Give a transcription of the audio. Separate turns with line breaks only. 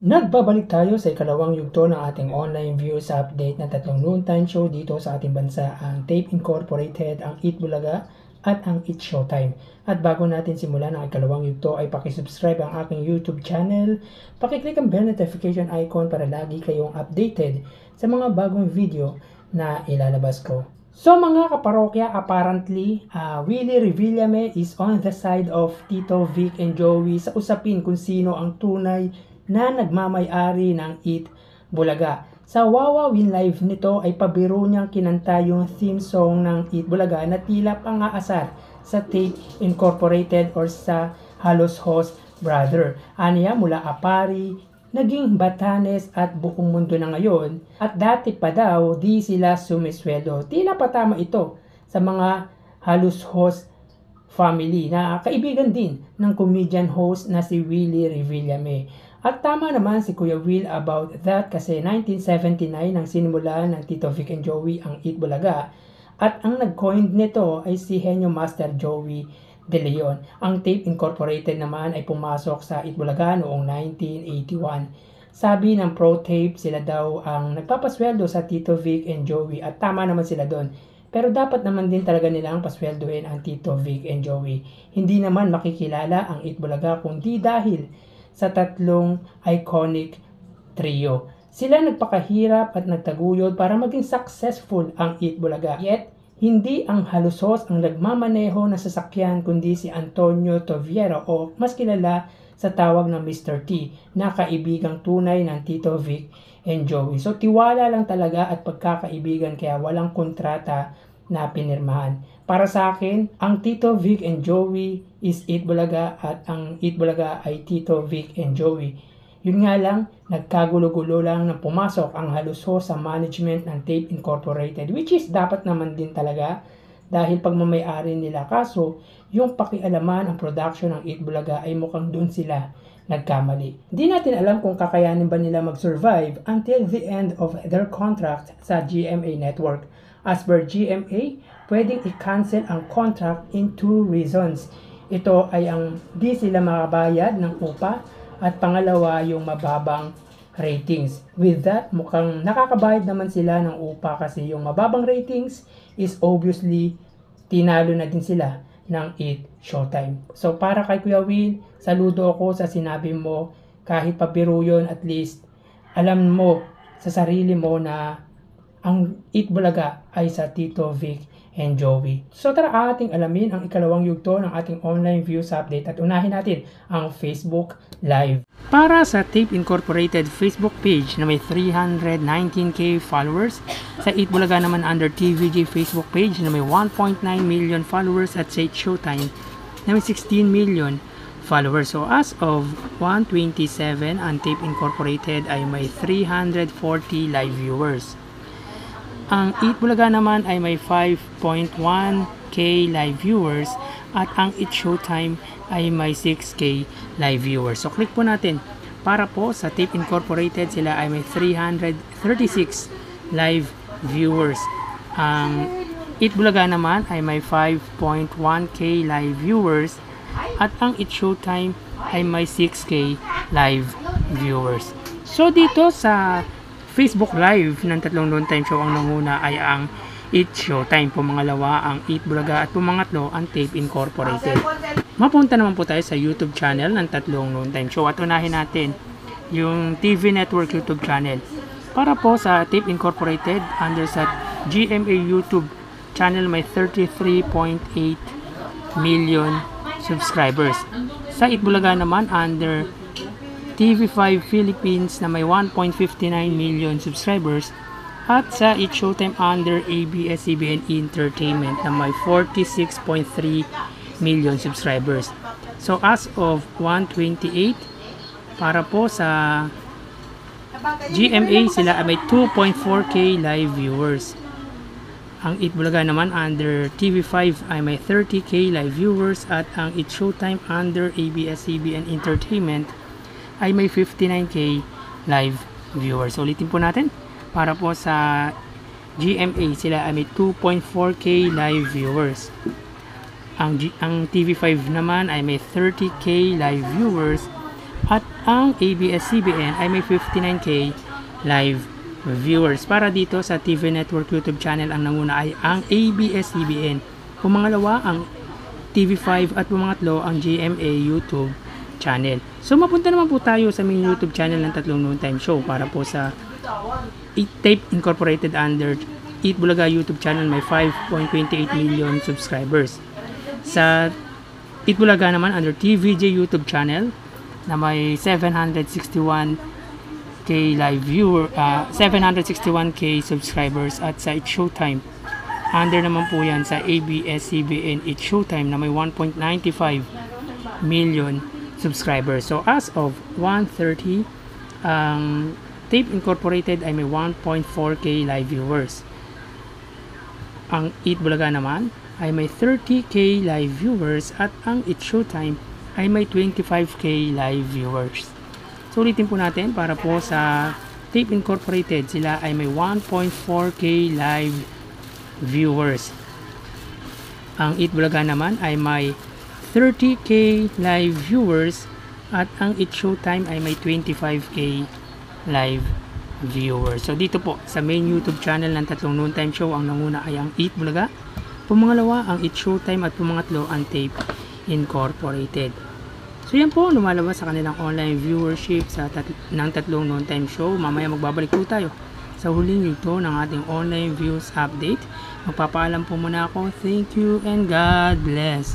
Nagbabalik tayo sa ikalawang yugto ng ating online views update na tatlong noontime show dito sa ating bansa, ang Tape Incorporated, ang Eat Bulaga, at ang Eat Showtime. At bago natin simulan ang ikalawang yugto ay pakisubscribe ang aking YouTube channel, pakiclick ang bell notification icon para lagi kayong updated sa mga bagong video na ilalabas ko. So mga kaparokya, apparently, Willie Revillame is on the side of Tito Vic and Joey sa usapin kung sino ang tunay na nagmamay-ari ng Eat Bulaga. Sa Wawa Win Live nito ay pabiro niyang kinanta yung theme song ng Eat Bulaga na tila pang-aasar sa Tape Incorporated or sa Halos Host Brother. Aniya mula Apari, naging Batanes at buong mundo na ngayon, at dati pa daw di sila sumisweldo. Tila patama ito sa mga Halos Host family na kaibigan din ng comedian host na si Willie Revillame. At tama naman si Kuya Will about that kasi 1979 nang sinimulan ng Tito Vic and Joey ang Eat Bulaga, at ang nag-coin nito ay si Henyo Master Joey De Leon. Ang Tape Incorporated naman ay pumasok sa Eat Bulaga noong 1981. Sabi ng Pro Tape, sila daw ang nagpapasweldo sa Tito Vic and Joey, at tama naman sila doon. Pero dapat naman din talaga nilang pasweldohin ang Tito Vic and Joey. Hindi naman makikilala ang Eat Bulaga kundi dahil sa tatlong iconic trio. Sila nagpakahirap at nagtaguyod para maging successful ang Eat Bulaga. Yet, hindi ang halusos ang nagmamaneho ng sasakyan kundi si Antonio Toviero o mas kilala sa tawag ng Mr. T na kaibigang tunay ng Tito Vic and Joey. So tiwala lang talaga at pagkakaibigan kaya walang kontrata na pinirmahan. Para sa akin, ang Tito Vic and Joey is Eat Bulaga at ang Eat Bulaga ay Tito Vic and Joey. Yun nga lang, nagkagulo-gulo lang na pumasok ang haluso sa management ng Tape Incorporated, which is dapat naman din talaga dahil pagmamayari nila, kaso yung pakialaman ang production ng Eat Bulaga ay mukhang dun sila nagkamali. Hindi natin alam kung kakayanin ba nila mag-survive until the end of their contract sa GMA Network. As per GMA, pwedeng i-cancel ang contract in 2 reasons. Ito ay ang di sila makabayad ng upa, at pangalawa yung mababang ratings. With that, mukhang nakakabayad naman sila ng upa kasi yung mababang ratings is obviously tinalo na din sila ng Eat Showtime. So para kay Kuya Will, saludo ako sa sinabi mo, kahit pabiro yun, at least alam mo sa sarili mo na ang Eat Bulaga ay sa Tito Vic and Joey. So tara ating alamin ang ikalawang yugto ng ating online views update, at unahin natin ang Facebook Live. Para sa Tape Incorporated Facebook page na may 319k followers, sa Eat Bulaga naman under TVJ Facebook page na may 1.9 million followers, at sa Eat Showtime na may 16 million followers. So as of 127, ang Tape Incorporated ay may 340 live viewers. Ang Eat Bulaga naman ay may 5.1k live viewers, at ang Eat Showtime ay may 6k live viewers. So click po natin. Para po sa Tape Incorporated, sila ay may 336 live viewers. Ang Eat Bulaga naman ay may 5.1k live viewers, at ang Eat Showtime ay may 6k live viewers. So dito sa Facebook Live ng tatlong noontime show, ang nanguna ay ang Eat Showtime, pumangalawa ang Eat Bulaga, at pumangatlo ang Tape Incorporated. Mapunta naman po tayo sa YouTube channel ng tatlong noontime show, at unahin natin yung TV Network YouTube channel. Para po sa Tape Incorporated, under sa GMA YouTube channel may 33.8 million subscribers. Sa Eat Bulaga naman under TV5 Philippines na may 1.59 million subscribers, at sa Eat Showtime under ABS-CBN Entertainment na may 46.3 million subscribers. So as of 128, para po sa GMA, sila ay may 2.4k live viewers. Ang Eat Bulaga naman under TV5 ay may 30k live viewers, at ang Eat Showtime under ABS-CBN Entertainment ay may 59k live viewers. Ulitin po natin. Para po sa GMA, sila ay may 2.4k live viewers. Ang TV5 naman ay may 30k live viewers, at ang ABS-CBN ay may 59k live viewers. Para dito sa TV Network YouTube channel, ang nanguna ay ang ABS-CBN. Pumangalawa ang TV5 at pumangatlo ang GMA YouTube channel. So mapunta naman po tayo sa main YouTube channel ng Tatlong Noontime Show para po sa Tape Incorporated under Eat Bulaga YouTube channel, may 5.28 million subscribers. Sa Eat Bulaga naman under TVJ YouTube channel na may 761k live viewer, 761k subscribers, at sa It's Showtime under naman po yan sa ABS-CBN It's Showtime na may 1.95 million subscribers. So as of 1:30, ang Tape Incorporated ay may 1.4k live viewers. Ang Eat Bulaga naman ay may 30k live viewers at ang It's Showtime ay may 25k live viewers. So ulitin po natin para po sa Tape Incorporated, sila ay may 1.4k live viewers. Ang Eat Bulaga naman ay may 30k live viewers at ang It's Showtime ay may 25k live viewers. So dito po sa main YouTube channel ng Tatlong Noontime Show, ang nanguna ay ang Eat Bulaga, pumangalawa ang It's Showtime at pumangatlo ang Tape Incorporated. So yan po, lumalabas sa kanilang online viewership ng Tatlong Noontime Show. Mamaya magbabalik po tayo sa huling yugto ng ating online views update. Magpapaalam po muna ako. Thank you and God bless.